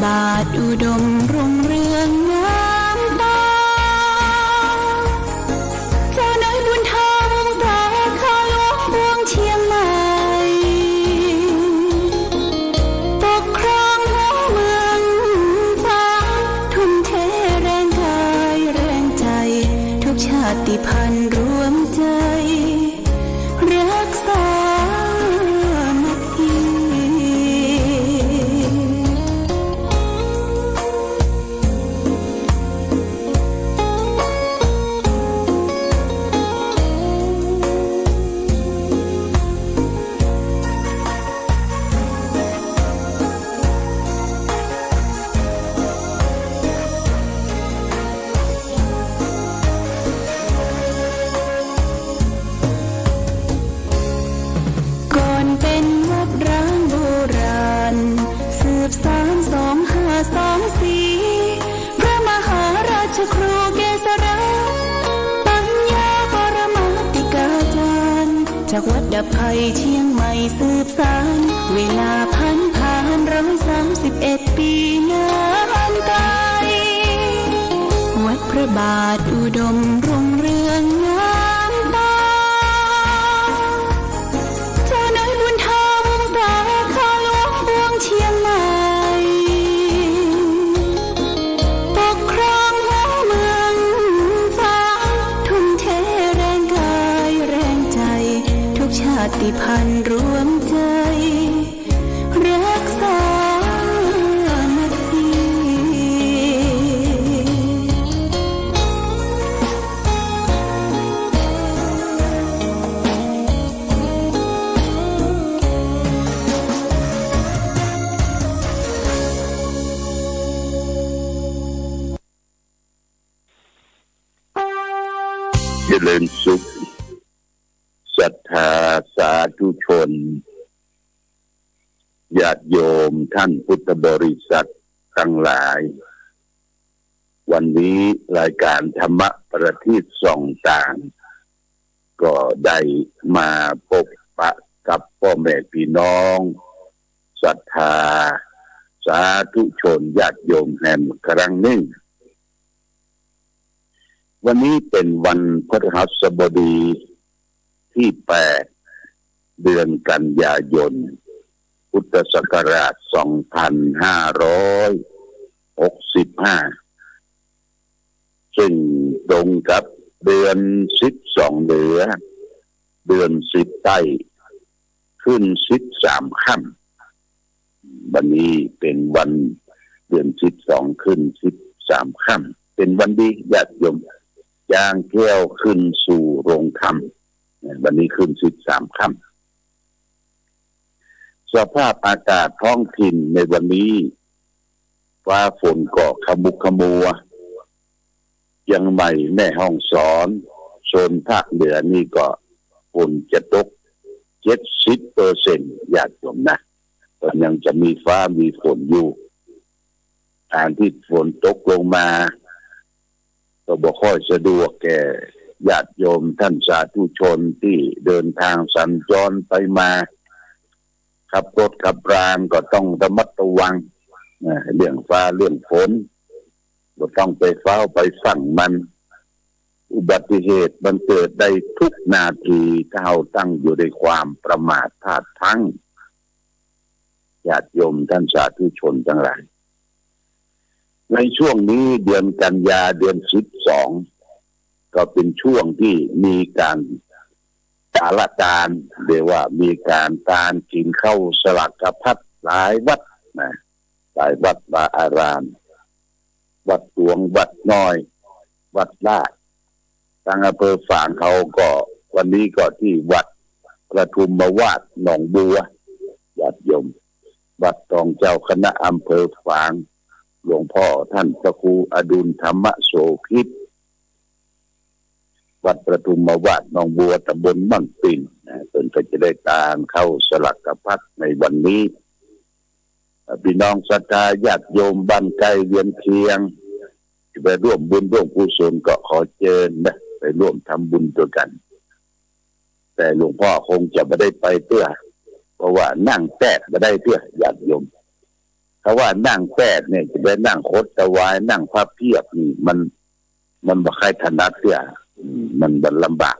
บาทอุดมรุ่งเรืองงามตาเจ้าน้อยบุญธรรมแต่ข้าหลวงพวงเชียงใหม่ปกครองหัวเมืองฟ้าทุ่มเทแรงกายแรงใจทุกชาติพันธุ์รวมใจรักษาพระมหาราชครูเกษราปัญญาปรมาติกาจารย์จากวัดดับภัยเชียงใหม่สืบสานเวลาผ่าน131 ปีนานไกลวัดพระบาทอุดมรุ่งเรืองงามตาเจ้าน้อยบุญธรรมแต่ข้าหลวงพวงเชียงใหม่ชาติพันธุ์รวมใจรักษามาทีเจริญสุขศรัทธาสาธุชนญาติโยมท่านพุทธบริษัททั้งหลายวันนี้รายการธรรมประทีปส่องต่างก็ได้มาพบปะกับพ่อแม่พี่น้องศรัทธาสาธุชนญาติโยมแห่งครั้งหนึ่งวันนี้เป็นวันพฤหัสบดีที่8เดือนกันยายนพุทธศักราช2565ซึ่งตรงกับเดือน12เหนือเดือน10ใต้ขึ้น13ค่ำวันนี้เป็นวันเดือน12ขึ้น13ค่ำเป็นวันดีญาติโยมจางแก้วขึ้นสู่โรงธรรมวันนี้ขึ้น13ค่ำสภาพอากาศท้องถิ่นในวันนี้ฟ้าฝนก็ขมุกขมัวยังใหม่แม่ห้องสอนโซนภาคเหนือนี่ก็ฝนจะตก 70% ญาติโยมนะก็ยังจะมีฟ้ามีฝนอยู่การที่ฝนตกลงมาก็บ่ค่อยสะดวกแก่ญาติโยมท่านสาธุชนที่เดินทางสัญจรไปมาขับรถขับรางก็ต้องระมัดระวังเรื่องฟ้าเรื่องฝนก็ต้องไปเฝ้าไปสั่งมันอุบัติเหตุมันเกิดได้ทุกนาทีถ้าเราตั้งอยู่ในความประมาทพลาดพลั้งญาติโยมท่านสาธุชนทั้งหลายในช่วงนี้เดือนกันยาเดือน12ก็เป็นช่วงที่มีการสารการเรียกว่ามีการกินข้าวสลักกพัดหลายวัดนะหลายวัดวาอารามวัดหลวงวัดน้อยวัดลาดทางอำเภอฝางเขาก็วันนี้ก็ที่วัดประทุมวาดหนองบัวญาติโยมวัดตองเจ้าคณะอำเภอฝางหลวงพ่อท่านพระครูอดุลธรรมโสภิตวัดประทุมวาดหนองบัวตำบลบ้านปิ่นเป็นก็จะได้ตามเข้าสลักกพัดในวันนี้พี่น้องศรัทธาญาติโยมบ้านใกล้เวียนเคียงไปร่วมบุญร่วมกุศลก็ขอเชิญนะไปร่วมทำบุญด้วยกันแต่หลวงพ่อคงจะไม่ได้ไปเพื่อเพราะว่านั่งแทบไม่ได้เพื่อญาติโยมค ถ้าว่านั่งแปดเนี่ยจะไปนั่งโคตรตะวายนั่งพับเพียบนี่มันบ่ค่อยถนัดเตี้ยมันลำบาก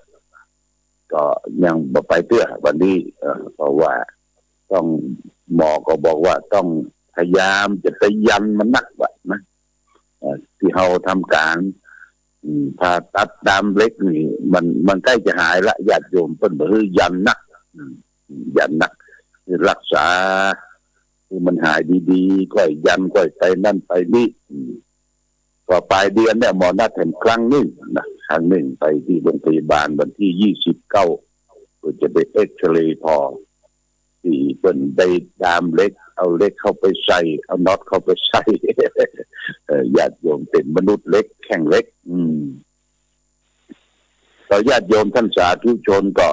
ก็ยังบ่ไปเตื้อวันนี้เพราะว่าต้องหมอก็บอกว่าต้องพยายามจะไปยันมันนักว่านะที่เราทำการผ่าตัดดามเล็กนี่มันใกล้จะหายละญาติโยมเพิ่นบ่ฮือยันนักยันนักรักษาคือมันหายดีๆก็ยันก็ไปนั่นไปนี่พอปลายเดือนเนี่ยหมอนัดเห็นครั้งหนึ่งไปที่โรงพยาบาลวันที่29ก็จะไปเอ็กซเรย์พอที่เพิ่นได้ดามเล็กเอาเล็กเข้าไปใส่เอาน็อตเข้าไปใส่ญาติโยมเป็นมนุษย์เล็กแข็งเล็กต่อญาติโยมท่านสาธุชนก็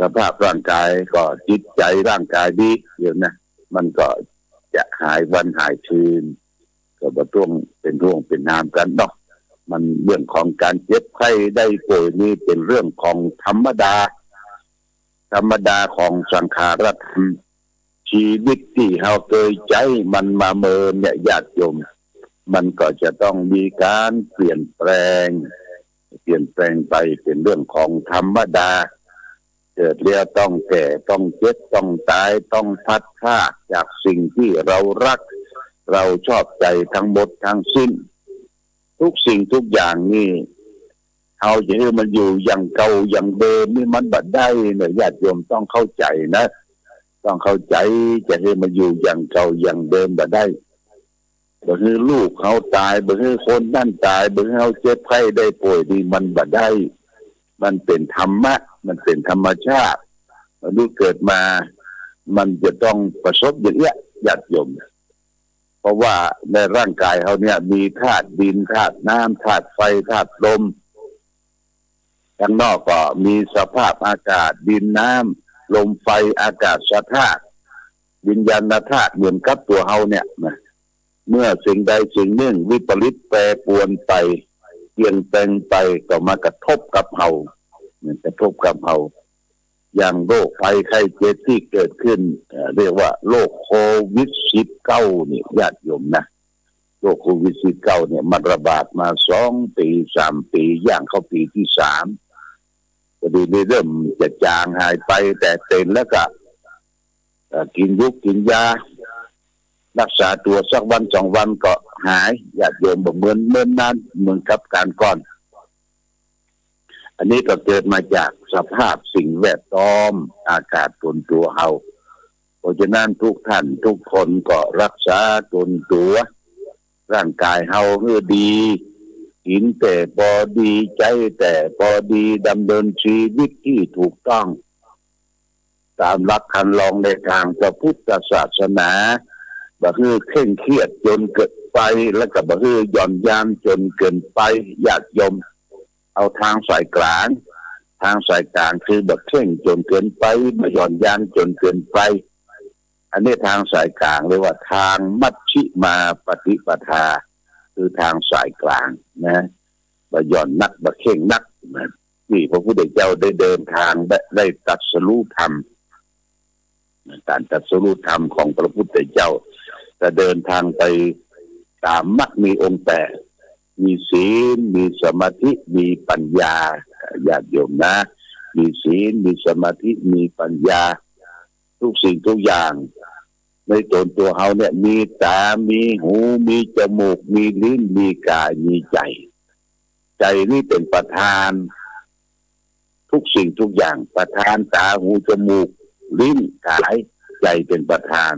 สภาพร่างกายก็จิตใจร่างกายดีอยู่นะมันก็จะหายวันหายคืนก็บ่ต้องเป็นห่วงเป็นนามกันเนาะมันเรื่องของการเจ็บไข้ได้ป่วยนี่เป็นเรื่องของธรรมดาของสังขารธรรมชีวิตที่เฮาเคยใจมันมาเมินเนี่ยญาติโยมมันก็จะต้องมีการเปลี่ยนแปลงไปเป็นเรื่องของธรรมดาเกิดแล้วต้องแก่ต้องเจ็บต้องตายต้องพัดพรากจากสิ่งที่เรารักเราชอบใจทั้งหมดทั้งสิ้นทุกสิ่งทุกอย่างนี่เอาจะให้มันอยู่อย่างเก่าอย่างเดิมนี่มันบ่ได้เนี่ยญาติโยมต้องเข้าใจนะต้องเข้าใจจะให้มันอยู่อย่างเก่าอย่างเดิมบ่ได้บ่ให้ลูกเขาตายบ่ให้คนนั่นตายบ่ให้เขาเจ็บไข้ได้ป่วยนี่มันบ่ได้มันเป็นธรรมะมันเป็นธรรมชาติมนุษย์เกิดมามันจะต้องประสบอย่างเงี้ยญาติโยมเพราะว่าในร่างกายเขาเนี่ยมีธาตุดินธาตุน้ำธาตุไฟธาตุลมข้างนอกก็มีสภาพอากาศดินน้ำลมไฟอากาศธาตุวิญญาณธาตุเหมือนกับตัวเฮาเนี่ยนะเมื่อสิ่งใดสิ่งหนึ่งวิปริตแปรปรวนไปเปลี่ยนแปลงไปก็มากระทบกับเฮากระทบกับเฮาอย่างโรคภัยไข้เจ็บที่เกิดขึ้นเรียกว่าโรคโควิด19นี่ญาติโยมนะโรคโควิด19เนี่ยมันระบาดมา2 ปี3 ปีย่างเข้าปีที่3ก็ดีเริ่มจะจางหายไปแต่เป็นแล้วก็กินกินยารักษาตัวสักวัน2 วันก็หายญาติโยมบ่เหมือนนั้นเหมือนกับการก่อนอันนี้ก็เกิดมาจากสภาพสิ่งแวดล้อมอากาศบนตัวเฮาเพราะฉะนั้นทุกท่านทุกคนก็รักษาตนตัวร่างกายเฮาให้ดีกินแต่พอดีใจแต่พอดีดำเนินชีวิตที่ถูกต้องตามหลักคันลองในทางพระพุทธศาสนาบ่คือเคร่งเครียดจนเกินไปแล้วก็บ่คือหย่อนยานจนเกินไปญาติโยมเอาทางสายกลางคือบ่เคร่งจนเกินไปบ่หย่อนยานจนเกินไปอันนี้ทางสายกลางเรียกว่าทางมัชฌิมาปฏิปทาคือทางสายกลางนะบ่หย่อนนักบ่เคร่งนักที่พระพุทธเจ้าได้เดินทางได้ตรัสรู้ธรรมการตรัสรู้ธรรมของพระพุทธเจ้าจะเดินทางไปตามมรรคมีองค์8มีศีลมีสมาธิมีปัญญาญาติโยมนะมีศีลมีสมาธิมีปัญญาทุกสิ่งทุกอย่างในตัวเฮาเนี่ยมีตามีหูมีจมูกมีลิ้นมีกายมีใจนี่เป็นประธานทุกสิ่งทุกอย่างประธานตาหูจมูกลิ้นกายใจเป็นประธาน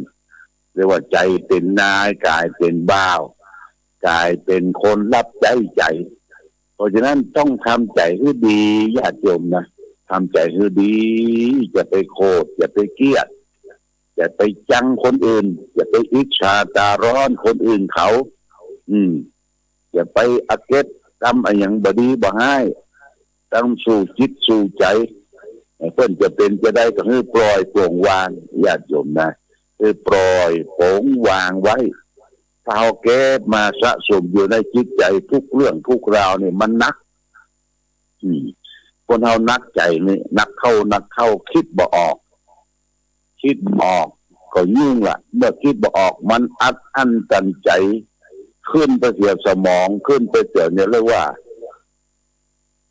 เรียกว่าใจเป็นนายกายเป็นบ่าวกายเป็นคนรับใจเพราะฉะนั้นต้องทำใจให้ดีญาติโยมนะทำใจให้ดีจะไปโกรธอย่าไปเกลียดอย่าไปจังคนอื่นอย่าไปอิจฉาตาร้อนคนอื่นเขาอย่าไปอาเกตทำอะไรอย่างบ่ดีบ่ให้ต้องสู่จิตสู่ใจเพิ่นจะเป็นจะได้ก็ให้ปล่อยโปร่งวางญาติโยมนะปล่อยโปร่งวางไว้ถ้าเอาแก้มาสะสมอยู่ในจิตใจทุกเรื่องทุกราวนี่มันนักคนเฮานักใจนี่นักเข้าคิดบ่ออก ก็ยุ่งละเมื่อคิดบ่ออกมันอัดอั้นตันใจขึ้นไปเสียสมองขึ้นไปเสียเนี่ยเรียกว่า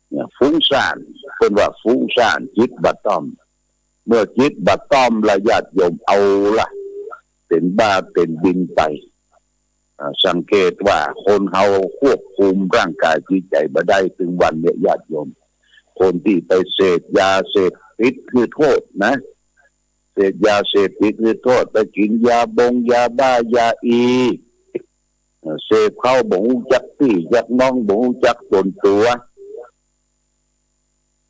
เนี่ยฟุ้งซ่านเป็นว่าฟุ้งซ่านจิตบัดต้อมเมื่อจิตบัดต้อมระยะโยมเอาละเป็นบ้าเป็นบินไปสังเกตว่าคนเฮาควบคุมร่างกายจิตใจบ่ได้ถึงวันเนี่ยญาติโยมคนที่ไปเสพยาเสพติดคือโทษนะเสพยาเสพติดคือโทษไปกินยาบงยาบ้ายาอีเสพเข้าบ่ฮู้จักพี่จักน้องบ่ฮู้จักตนตัว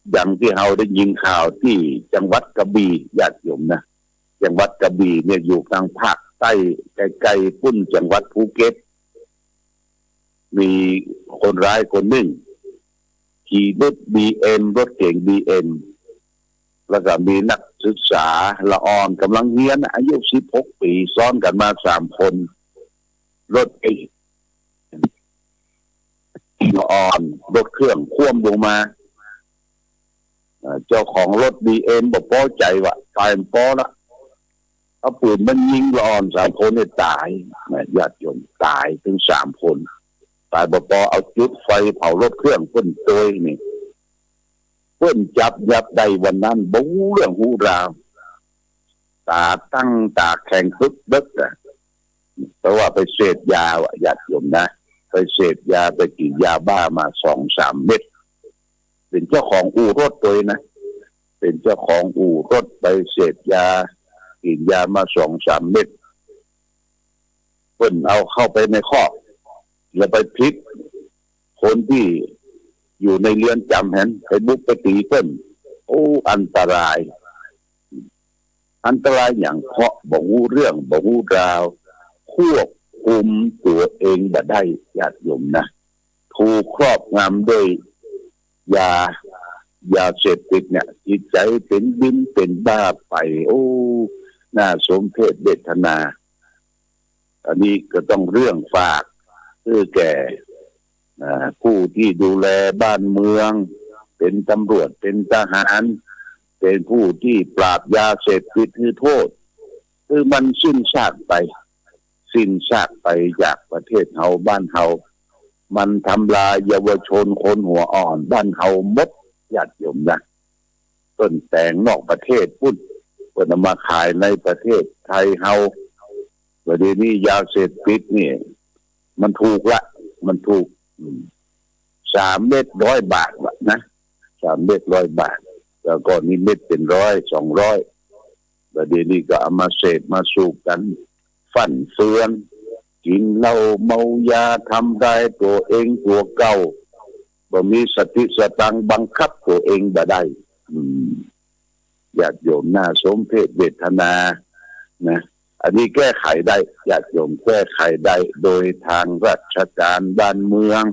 อย่างที่เฮาได้ยินข่าวที่จังหวัดกระบี่ญาติโยมนะจังหวัดกระบี่เนี่ยอยู่ทางภาคใต้ใกล้ๆปุ้นจังหวัดภูเก็ตมีคนร้ายคนหนึ่งขี่รถ BM รถเก๋ง BM แล้วก็มีนักศึกษาละอ่อนกำลังเรียนอายุ16ปีซ้อนกันมา3คนรถเก๋งละอ่อนรถเครื่องคว่ำลงมาเจ้าของรถ BM บอกพอใจว่าตายพอละเอาปืนมันยิงละอ่อน3คนเนี่ยตายญาติโยมตายถึง3คนตายบ่พอเอาจุดไฟเผารถเครื่องเพิ่นโดยนี่เพิ่นจับยับได้วันนั้นบ่ฮู้เรื่องฮู้ราวตาตั้งตาแข็งคึกดึกเพราะว่าไปเสพยาญาติโยมนะไปเสพยาไปกินยาบ้ามา 2-3 เม็ดเป็นเจ้าของอู่รถตัวนะเป็นเจ้าของอู่รถไปเสพยากินยามา 2-3 เม็ดเพิ่นเอาเข้าไปในคอกแล้วไปพลิกคนที่อยู่ในเรือนจำเห็นไปบุกไปตีเพิ่นโอ้อันตรายอย่างเพราะบ่ฮู้เรื่องบ่ฮู้ราวควบคุมตัวเองบ่ได้ญาติโยมนะถูกครอบงำด้วยยาเสพติดเนี่ยจิตใจเป็นบินเป็นบ้าไปโอ้น่าสมเพชเวทนาอันนี้ก็ต้องเรื่องฝากคือแก่ผู้ที่ดูแลบ้านเมืองเป็นตำรวจเป็นทหารเป็นผู้ที่ปราบยาเสพติดคือโทษคือมันสิ้นซากไปจากประเทศเฮาบ้านเฮามันทำลายเยาวชนคนหัวอ่อนบ้านเฮาหมดญาติโยมนะต้นแต่งนอกประเทศพุ่นเพิ่นเอามาขายในประเทศไทยเฮาประเดี๋ยวนี้ยาเสพติดนี่มันถูก3 เม็ด100 บาทนะ3 เม็ด100 บาทแล้วก็นี่เม็ดเป็น100 200ประเดี๋ยวนี้ก็เอามาเสพมาสูบกันฟั่นเฟือนกินเหล้าเมายาทำได้ตัวเองตัวเก่าบ่มีสติสตังบังคับตัวเองบ่ได้ญาติโยมน่าสมเพชเวทนานะอันนี้แก้ไขได้ญาติโยมแก้ไขได้โดยทางราชการบ้านเมือง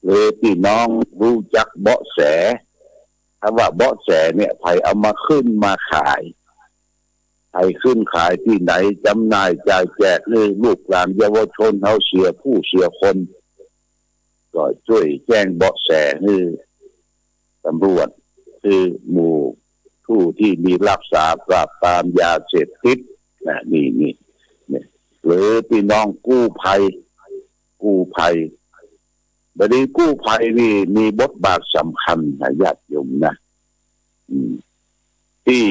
เลยพี่น้องรู้จักเบาะแสถ้าว่าเบาะแสเนี่ยใครเอามาขึ้นมาขายใครขึ้นขายที่ไหนจำหน่ายจ่ายแจกให้ลูกหลานเยาวชนเฮาเสียผู้เสียคนก็ช่วยแจ้งเบาะแสให้ตำรวจคือหมู่ผู้ที่มีรักษาปราบปรามยาเสพติดนะนี่หรือพี่น้องกู้ภัยบัดนี้กู้ภัยนี่มีบทบาทสำคัญนะญาติโยมนะที่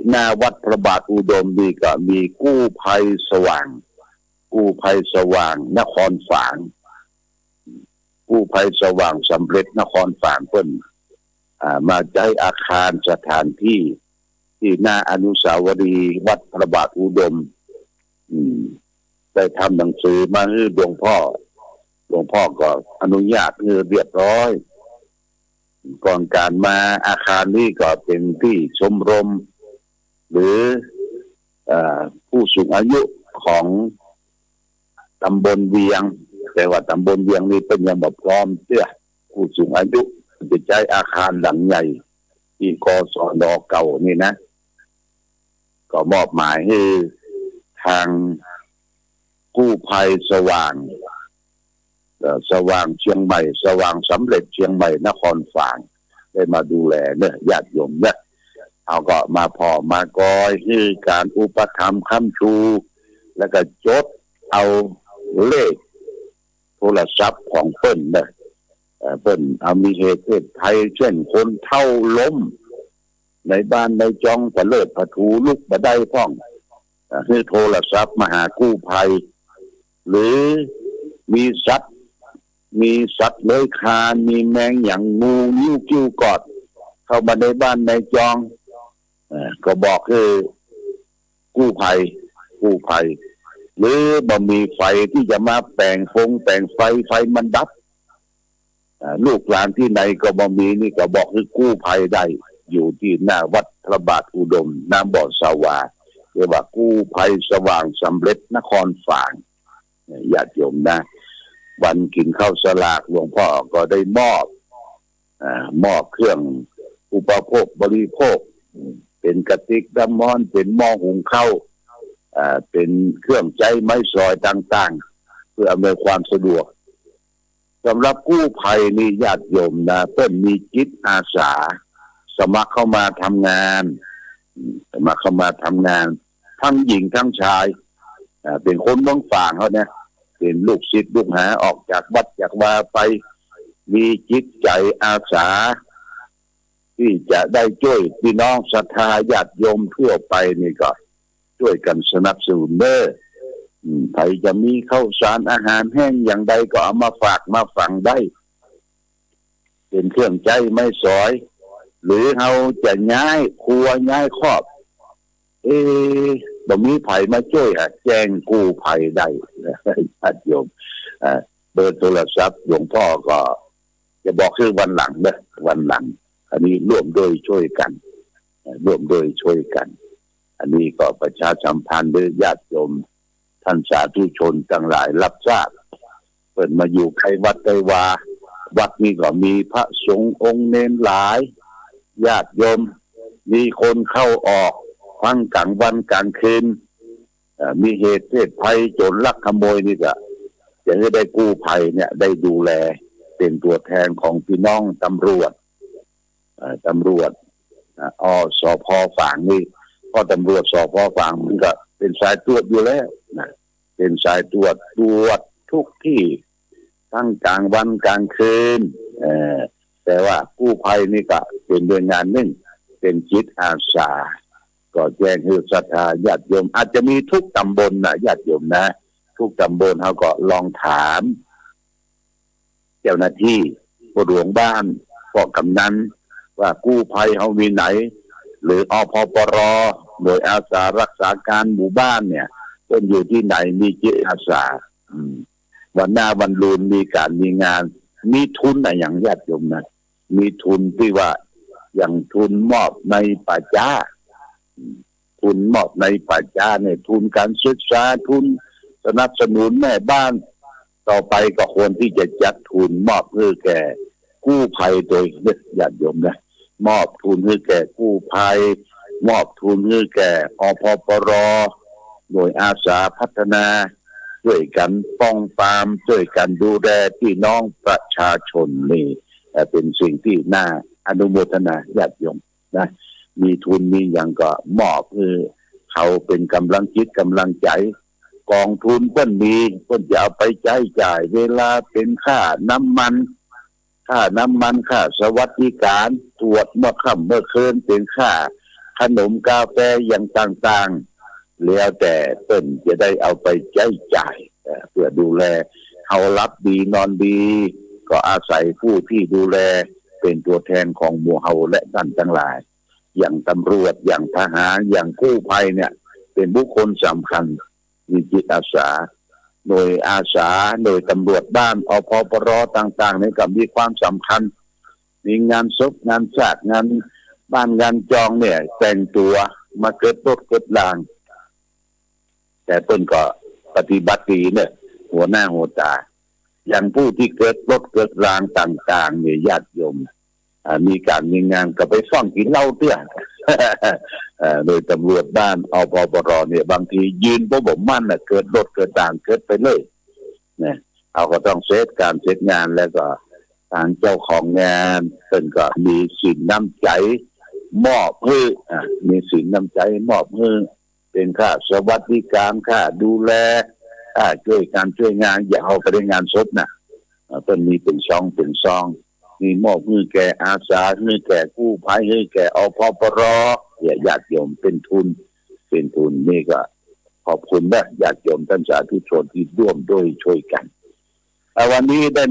หน้าวัดพระบาทอุดมนี่ก็มีกู้ภัยสว่างนครฝางกู้ภัยสว่างสำเร็จนครฝางเพิ่นมาใช้อาคารสถานที่หน้าอนุสาวรีย์วัดพระบาทอุดมได้ทำหนังสือมาให้หลวงพ่อก็อนุญาตให้เรียบร้อยก่อนการมาอาคารนี้ก็เป็นที่ชมรมหรือผู้สูงอายุของตำบลเวียงแต่ว่าตำบลเวียงนี้เป็นยังบ่พร้อมเพื่อผู้สูงอายุจะใช้อาคารหลังใหญ่ที่กศน.เก่านี่นะก็มอบหมายให้ทางกู้ภัยสว่างเชียงใหม่สว่างสำเร็จเชียงใหม่นครฝางได้มาดูแลเนี่ยญาติโยมเนี่ย เอาก็มาพอมากอยคือการอุปถัมภ์ค้ำชูแล้วก็จดเอาเลขโทรศัพท์ของเปิ้นเนี่ยเปิ้นเอามีเหตุภัยเช่นคนเท่าล้มในบ้านในจองผะเลิดผะทูลุกมาได้พ้องคือโทรศัพท์มาหากู้ภัยหรือมีสัตว์เลื้อยคลานมีแมงอย่างงูนิ้วกิ้วกอดเข้ามาในบ้านในจองก็บอกคือกู้ภัยหรือบ่มีไฟที่จะมาแปลงไฟมันดับลูกหลานที่ไหนก็บ่มีนี่ก็บอกคือกู้ภัยได้อยู่ที่หน้าวัดพระบาทอุดมน้ำบ่อสวาเรียกว่ากู้ภัยสว่างสำเร็จนครฝางญาติโยมนะวันกินข้าวสลากหลวงพ่อก็ได้มอบเครื่องอุปโภคบริโภคเป็นกระติกน้ำร้อนเป็นหม้อหุงข้าวเป็นเครื่องใช้ไม้สอยต่างๆเพื่ออำนวยความสะดวกสำหรับกู้ภัยนี่ญาติโยมนะเพิ่นมีจิตอาสาสมัครเข้ามาทำงานทั้งหญิงทั้งชายเป็นคนเมืองฝางเขาเนี่ยเป็นลูกศิษย์ลูกหาออกจากวัดจากวาไปมีจิตใจอาสาที่จะได้ช่วยพี่น้องศรัทธาญาติโยมทั่วไปนี่ก็ช่วยกันสนับสนุนเด้อใครจะมีข้าวสารอาหารแห้งอย่างใดก็เอามาฝากมาฝังได้เป็นเครื่องใจไม่สอยหรือเขาจะย้ายครัวย้ายครอบบ่มีไผมาช่วยแจ้งกู้ภัยได้ญาติโยมเบอร์โทรศัพท์หลวงพ่อก็จะบอกคือวันหลังเด้อวันหลังอันนี้ร่วมด้วยช่วยกันอันนี้ก็ประชาสัมพันธ์ด้วยญาติโยมท่านสาธุชนทั้งหลายรับทราบเปิดมาอยู่ใครวัดใดวาวัดนี้ก็มีพระสงฆ์องค์เนรหลายญาติโยมมีคนเข้าออกทั้งกลางวันกลางคืนมีเหตุเพศภัยโจรลักขโมยนี่ก็จะได้กู้ภัยเนี่ยได้ดูแลเป็นตัวแทนของพี่น้องตำรวจสภ.ฝางนี่เพราะตำรวจสภ.ฝางมันก็เป็นสายตรวจอยู่แล้วนะเป็นสายตรวจทุกที่ทั้งกลางวันกลางคืนแต่ว่ากู้ภัยนี่ก็เป็นหน่วยงานหนึ่งเป็นจิตอาสาก็แจ้งให้ศรัทธาญาติโยมอาจจะมีทุกตำบลนะญาติโยมนะทุกตำบลเขาก็ลองถามเจ้าหน้าที่ผู้หลวงบ้านพวกกำนันว่ากู้ภัยเขามีไหนหรืออพปรหน่วยอาสารักษาการหมู่บ้านเนี่ยต้นอยู่ที่ไหนมีจิตอาสาวันหน้าวันรุ่นมีการมีงานมีทุนอะไรอย่างญาติโยมนะมีทุนที่ว่าอย่างทุนมอบในป่าช้าทุนมอบในป่าช้าเนี่ยทุนการศึกษาทุนสนับสนุนแม่บ้านต่อไปก็ควรที่จะจัดทุนมอบเพื่อแก่กู้ภัยโดยญาติโยมนะมอบทุนให้แก่กู้ภัยมอบทุนให้แก่อพปรหน่วยอาสาพัฒนาช่วยกันป้องปรามช่วยกันดูแลพี่น้องประชาชนนี่เป็นสิ่งที่น่าอนุโมทนาญาติโยมนะมีทุนมีอย่างก็มอบเขาเป็นกำลังจิตกำลังใจกองทุนเพิ่นมีเพิ่นจะเอาไปจ่ายเวลาเป็นค่าน้ำมันค่าสวัสดิการตรวจเมื่อค่ำเมื่อคืนเป็นค่าขนมกาแฟอย่างต่างๆแล้วแต่เพิ่นจะได้เอาไปจ่ายเพื่อดูแลเขารับดีนอนดีก็อาศัยผู้ที่ดูแลเป็นตัวแทนของหมู่เฮาและท่านทั้งหลายอย่างตำรวจอย่างทหารอย่างกู้ภัยเนี่ยเป็นบุคคลสำคัญมีจิตอาสาหน่วยอาสาหน่วยตำรวจบ้านอพปรต่างๆนี่ก็มีความสำคัญมีงานศพงานชาติงานบ้านงานจองเนี่ยแต่งตัวมาเกิดรถเกิดรางแต่ต้นก็ปฏิบัติดีเนี่ยหัวหน้าหัวตาอย่างผู้ที่เกิดรถเกิดรางต่างๆเนี่ยญาติโยมมีการมีงานก็ไปซ่องกินเหล้าเตี้ย โดยตำรวจบ้านอพปรเนี่ยบางทียืนบ่มั่นน่ะเกิดรถเกิดด่างเกิดไปเลยเนี่ยเขาก็ต้องเซตการเซตงานแล้วก็ทางเจ้าของงานเพิ่นก็มีสินน้ำใจ มอบให้มีสินน้ำใจมอบให้เป็นค่าสวัสดิการค่าดูแลค่าช่วยการช่วยงานอย่าเอาไปได้งานศพนะต้นมีเป็นซองมีมอบให้แก่อาสาให้แก่กู้ภัยให้แก่อพปรญาติโยมเป็นทุนนี่ก็ขอบคุณนะญาติโยมท่านสาธุชนที่ร่วมด้วยช่วยกันวันนี้ได้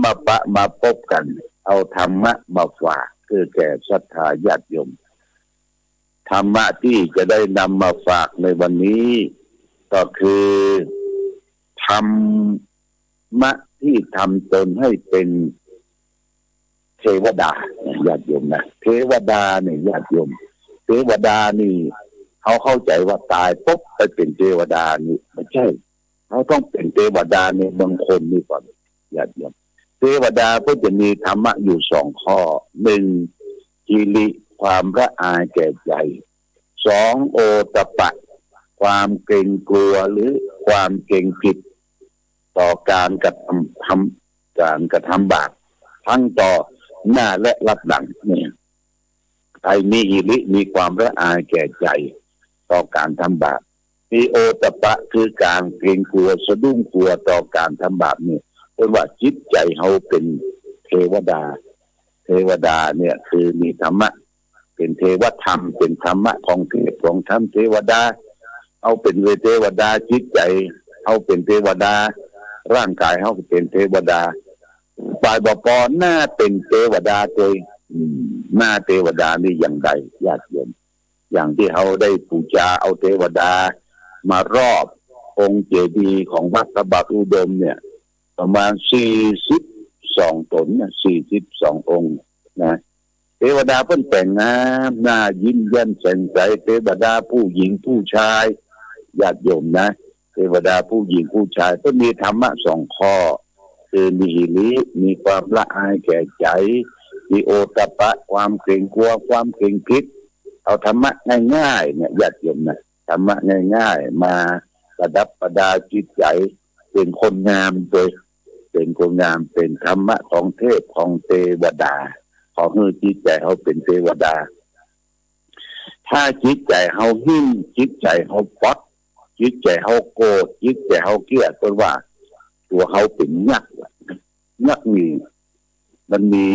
มาพบกันเอาธรรมะมาฝากคือแก่ศรัทธาญาติโยมธรรมะที่จะได้นำมาฝากในวันนี้ก็คือธรรมะที่ทำตนให้เป็นเทวดาญาติโยมนะเทวดาเนี่ยญาติโยมเทวดานี่เขาเข้าใจว่าตายปุ๊บไปเป็นเทวดานี่ไม่ใช่เขาต้องเป็นเทวดาในบางคนนี่ก่อนญาติโยมเทวดาก็จะมีธรรมะอยู่2 ข้อ1หิริความละอายแก่ใจ2โอตปะความเกรงกลัวหรือความเกรงผิดต่อการกระทำบาปทั้งต่อหน้าและรับหลังเนี่ยใครมีหิริมีความละอายแก่ใจต่อการทำบาปมีโอตปะคือการเกรงกลัวสะดุ้งกลัวต่อการทำบาปเนี่ยเพราะว่าจิตใจเขาเป็นเทวดาเนี่ยคือมีธรรมะเป็นเทวธรรมเป็นธรรมะของเทพของธรรมเทวดาเอาเป็นเทวดาจิตใจเอาเป็นเทวดาร่างกายเขาเป็นเทวดาฝ่ายบปหน้าเป็นเทวดาตัวหน้าเทวดานี่อย่างใดญาติโยมอย่างที่เขาได้บูชาเอาเทวดามารอบองค์เจดีย์ของวัดตบะอุดมเนี่ยประมาณ42 ตนนะ42 องค์นะเทวดาเพิ่นแต่งงามหน้ายิ้มแย้มแจ่มใสเทวดาผู้หญิงผู้ชายญาติโยมนะเทวดาผู้หญิงผู้ชายก็มีธรรมะ2 ข้อคือมีหิริมีความละอายแก่ใจมีโอตปะความเกรงกลัวความเกรงผิดเอาธรรมะง่ายๆเนี่ยญาติโยมนะธรรมะง่ายๆมาประดับประดาจิตใจเป็นคนงามโดยเป็นคนงามเป็นธรรมะของเทพของเทวดาของให้จิตใจเขาเป็นเทวดาถ้าจิตใจเขาหิ้งจิตใจเขาป๊อดจิตใจเขาโกรธจิตใจเขาเกลียดเพราะว่าตัวเขาเป็นยักษ์นี่มันมี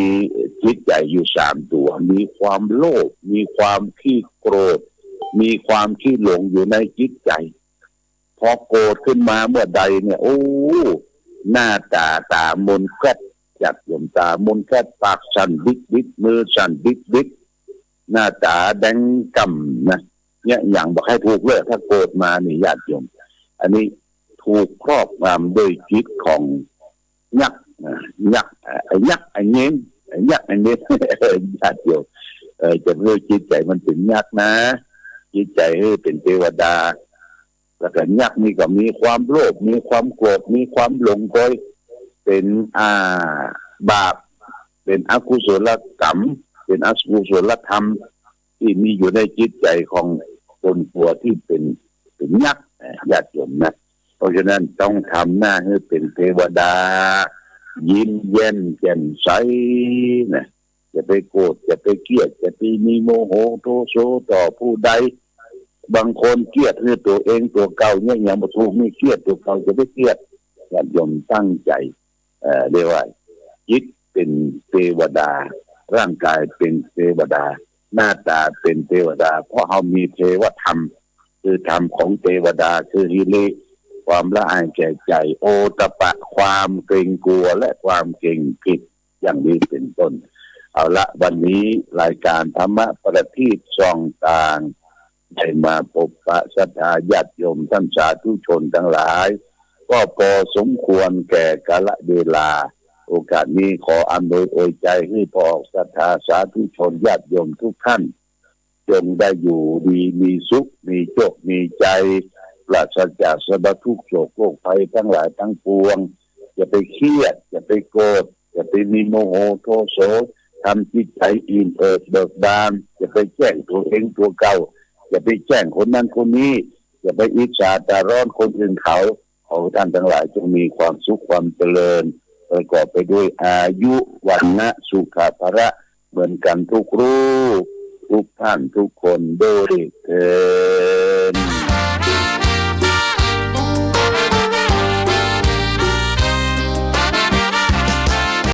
จิตใจอยู่3 ตัวมีความโลภมีความขี้โกรธมีความขี้หลงอยู่ในจิตใจพอโกรธขึ้นมาเมื่อใดเนี่ยโอ้หน้าตามนแกดจัดยมตามนแกดปากสั่นบิดมือสั่นบิดหน้าตาแดงกำนะเนี่ยอย่างบอกให้ถูกเลยถ้าโกรธมานี่ญาติโยมอันนี้ถูกครอบงำด้วยจิตของยักษ์ไอ้เงี้ยญาติโยมจะเพื่อจิตใจมันเป็นยักษ์นะจิตใจให้เป็นเทวดาแล้วก็ยักษ์นี่ก็มีความโลภมีความโกรธมีความหลงคอยเป็นบาปเป็นอกุศลกรรมเป็นอกุศลธรรมที่มีอยู่ในจิตใจของคนตัวที่เป็นยักษ์ญาติโยมนะเพราะฉะนั้นต้องทำหน้าให้เป็นเทวดายิ้มแย้มแจ่มใสนะจะไปโกรธจะไปเกลียดจะไปมีโมโหโทโสต่อผู้ใดบางคนเกลียดคือตัวเองตัวเก่าเนี่ยอย่างบ่ถูกไม่เกลียดตัวเก่าจะไปเกลียดญาติโยมตั้งใจเรียกว่าจิตเป็นเทวดาร่างกายเป็นเทวดาหน้าตาเป็นเทวดาเพราะเขามีเทวธรรมคือธรรมของเทวดาคือหิริความละอายแก่ใจโอตปะความเกรงกลัวและความเกรงผิดอย่างนี้เป็นต้นเอาละวันนี้รายการธรรมะประทีปส่องต่างได้มาพบปะศรัทธาญาติโยมท่านสาธุชนทั้งหลายก็พอสมควรแก่กาลเวลาโอกาสนี้ขออำนวยอวยใจให้พอศรัทธาสาธุชนญาติโยมทุกท่านจงได้อยู่ดีมีสุขมีโชคมีใจปราศจากสารทุกข์โศกโรคภัยทั้งหลายทั้งปวงอย่าไปเครียดอย่าไปโกรธอย่าไปมีโมโหโทโสทำจิตใจอิ่มเอิบเบิกบานอย่าไปแจ้งตัวเองตัวเก่าอย่าไปแจ้งคนนั้นคนนี้อย่าไปอิจฉาตาร้อนคนอื่นเขาขอท่านทั้งหลายจงมีความสุขความเจริญประกอบไปด้วยอายุวันนะสุขภาระเหมือนกันทุกรูป ทุกท่านทุกคนโดยเถิด